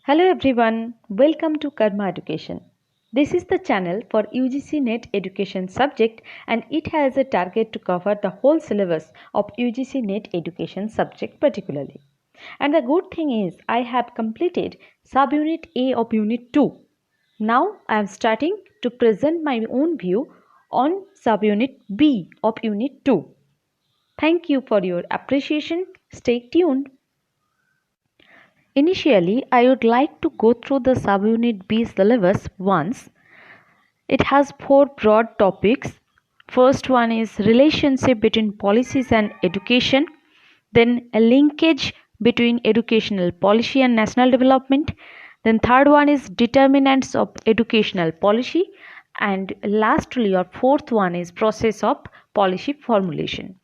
Hello everyone, welcome to Karma Education. This is the channel for UGC NET education subject and it has a target to cover the whole syllabus of UGC NET education subject particularly. And the good thing is I have completed subunit A of unit 2. Now I am starting to present my own view on subunit B of unit 2. Thank you for your appreciation. Stay tuned. Initially, I would like to go through the subunit B syllabus once. It has 4 broad topics. First one is relationship between policies and education, then a linkage between educational policy and national development, then third one is determinants of educational policy, and lastly or fourth one is process of policy formulation.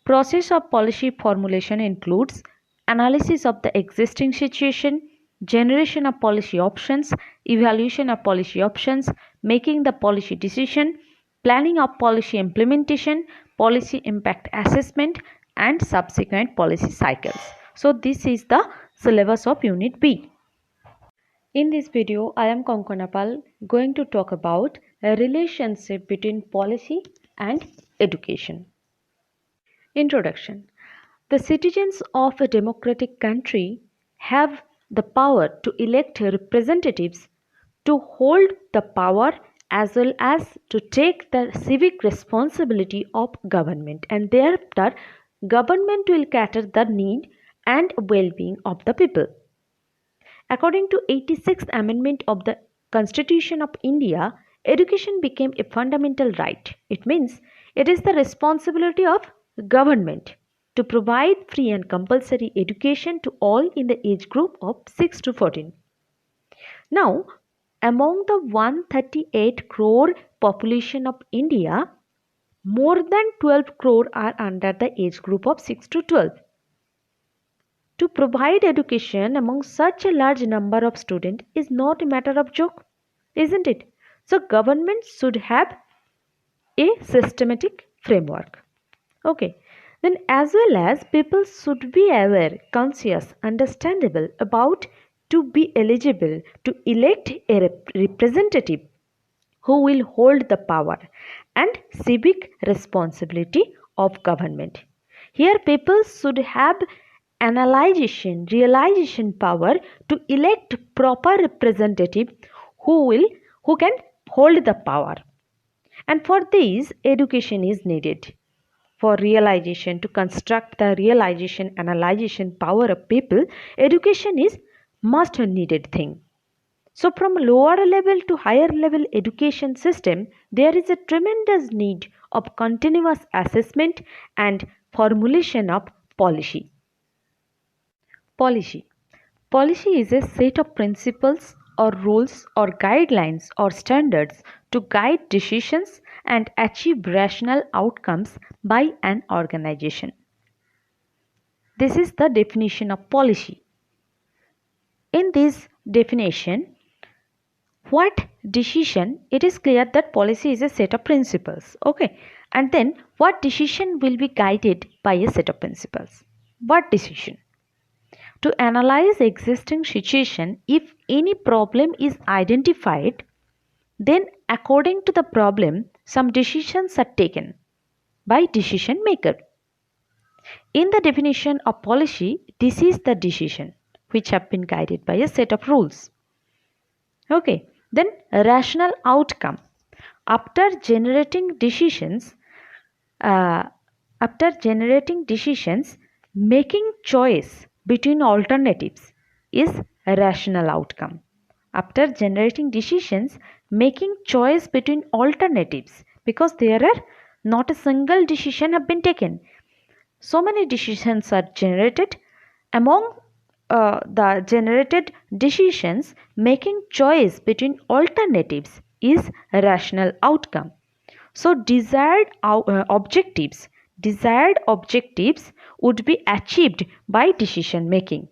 Process of policy formulation includes analysis of the existing situation, generation of policy options, evaluation of policy options, making the policy decision, planning of policy implementation, policy impact assessment, and subsequent policy cycles. So this is the syllabus of Unit B. In this video, I am Konkona Pal going to talk about a relationship between policy and education. Introduction. The citizens of a democratic country have the power to elect representatives to hold the power as well as to take the civic responsibility of government, and thereafter government will cater the need and well-being of the people. According to 86th Amendment of the Constitution of India, education became a fundamental right. It means it is the responsibility of government to provide free and compulsory education to all in the age group of 6 to 14. Now, among the 138 crore population of India, more than 12 crore are under the age group of 6 to 12. To provide education among such a large number of students is not a matter of joke, isn't it? So government should have a systematic framework. Okay. Then as well as people should be aware, conscious, understandable about to be eligible to elect a representative who will hold the power and civic responsibility of government. Here people should have realization power to elect proper representative who can hold the power. And for this education is needed. For realization, to construct the realization analyzation power of people, education is must needed thing. So from lower level to higher level education system, there is a tremendous need of continuous assessment and formulation of policy. Policy. Policy is a set of principles or rules or guidelines or standards to guide decisions and achieve rational outcomes by an organization. This is the definition of policy. In this definition, what decision, it is clear that policy is a set of principles. Okay. And then what decision will be guided by a set of principles? What decision? To analyze existing situation, if any problem is identified, then according to the problem, some decisions are taken by decision maker. In the definition of policy, this is the decision which have been guided by a set of rules. Okay, then rational outcome. After generating decisions, making choice between alternatives is a rational outcome. After generating decisions, making choice between alternatives, because there are not a single decision have been taken. So many decisions are generated. Among the generated decisions, making choice between alternatives is a rational outcome. So desired objectives would be achieved by decision making.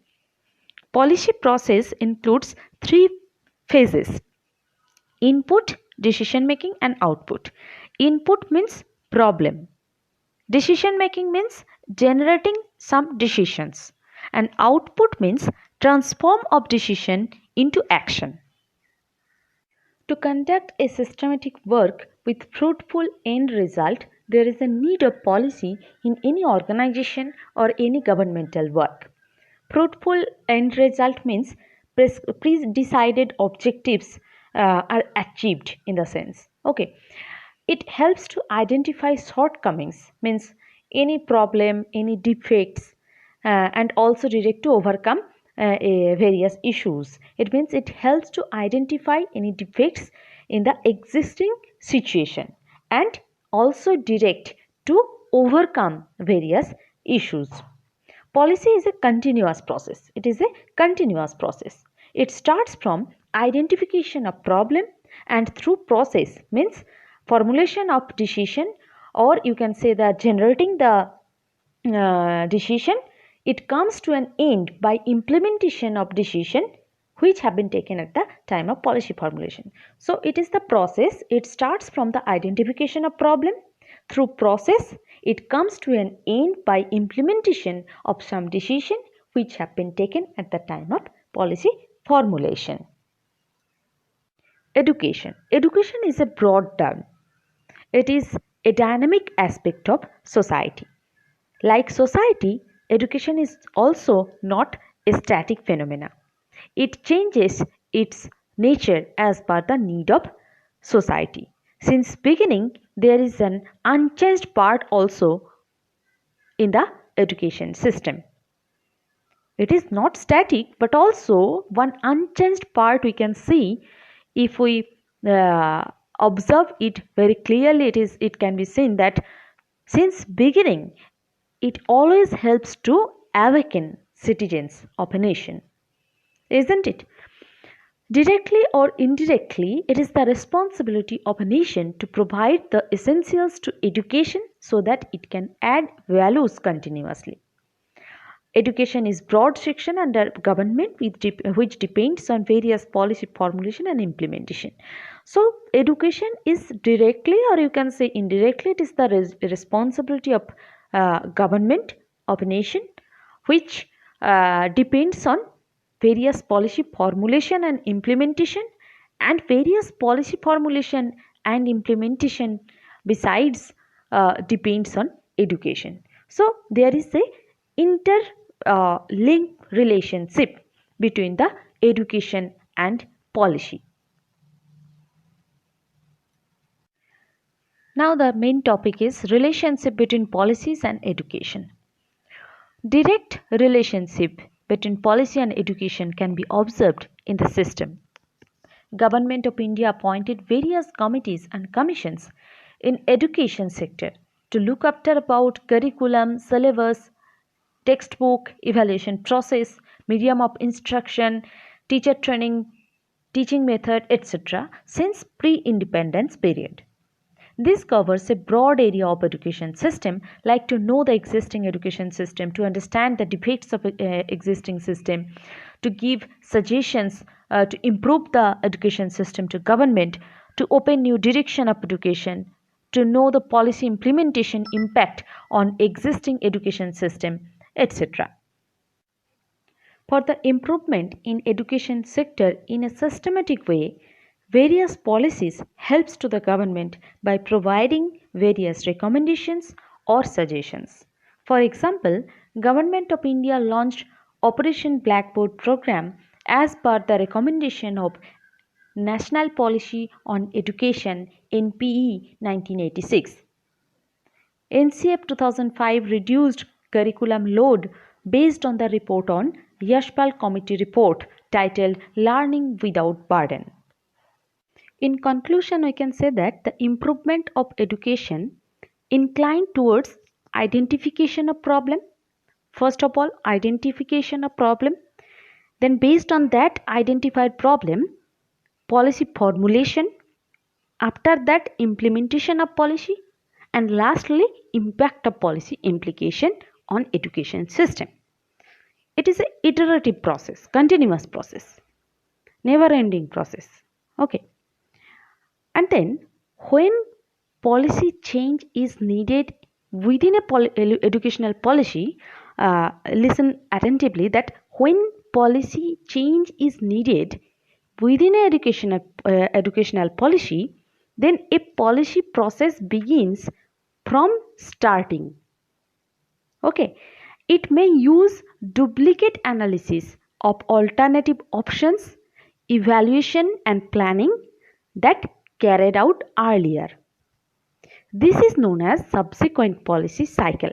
Policy process includes 3 phases: input, decision making, and output. Input means problem. Decision making means generating some decisions, and output means Transform of decision into action. To conduct a systematic work with fruitful end result, there is a need of policy in any organization or any governmental work. Fruitful end result means pre-decided objectives are achieved in the sense. Okay. It helps to identify shortcomings, means any problem, any defects, and also direct to overcome various issues. It means it helps to identify any defects in the existing situation and also direct to overcome various issues. Policy is a continuous process. It is a continuous process. It starts from identification of problem and through process means formulation of decision, or you can say that generating the decision. It comes to an end by implementation of decision which have been taken at the time of policy formulation. So it is the process. It starts from the identification of problem. Through process, it comes to an end by implementation of some decision which have been taken at the time of policy formulation. Education. Education is a broad term. It is a dynamic aspect of society. Like society, education is also not a static phenomena. It changes its nature as per the need of society. Since beginning, there is an unchanged part also in the education system. It is not static, but also one unchanged part we can see if we observe it very clearly. It can be seen that since beginning, it always helps to awaken citizens of a nation, isn't it? Directly or indirectly, it is the responsibility of a nation to provide the essentials to education so that it can add values continuously. Education is broad section under government which depends on various policy formulation and implementation. So education is directly, or you can say indirectly, it is the responsibility of government of a nation which depends on various policy formulation and implementation, and various policy formulation and implementation besides depends on education. So there is a interlink relationship between the education and policy. Now the main topic is relationship between policies and education. Direct relationship between policy and education can be observed in the system. Government of India appointed various committees and commissions in education sector to look after about curriculum, syllabus, textbook, evaluation process, medium of instruction, teacher training, teaching method, etc. since pre-independence period. This covers a broad area of education system, like to know the existing education system, to understand the defects of existing system, to give suggestions to improve the education system to government, to open new direction of education, to know the policy implementation impact on existing education system, etc. For the improvement in education sector in a systematic way, various policies helps to the government by providing various recommendations or suggestions. For example, Government of India launched Operation Blackboard program as per the recommendation of National Policy on Education NPE 1986. NCF 2005 reduced curriculum load based on the report on Yashpal Committee report titled Learning Without Burden. In conclusion, we can say that the improvement of education inclined towards identification of problem. First of all, identification of problem. Then based on that identified problem, policy formulation. After that, implementation of policy. And lastly, impact of policy implication on education system. It is an iterative process, continuous process, never ending process. Okay. And then when policy change is needed within a educational policy, listen attentively that when policy change is needed within an educational policy, then a policy process begins from starting. Okay, it may use duplicate analysis of alternative options, evaluation and planning that carried out earlier. This is known as subsequent policy cycle.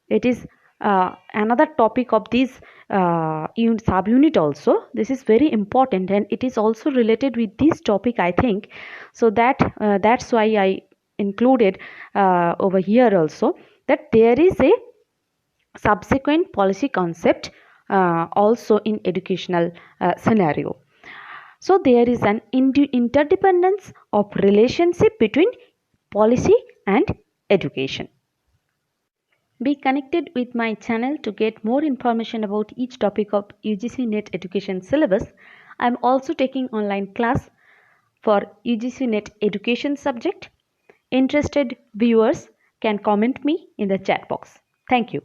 It is another topic of this subunit also. This is very important and it is also related with this topic, I think. So that's why I included over here also, that there is a subsequent policy concept also in educational scenario. So there is an interdependence of relationship between policy and education. Be connected with my channel to get more information about each topic of UGC NET education syllabus. I am also taking online class for UGC NET education subject. Interested viewers can comment me in the chat box. Thank you.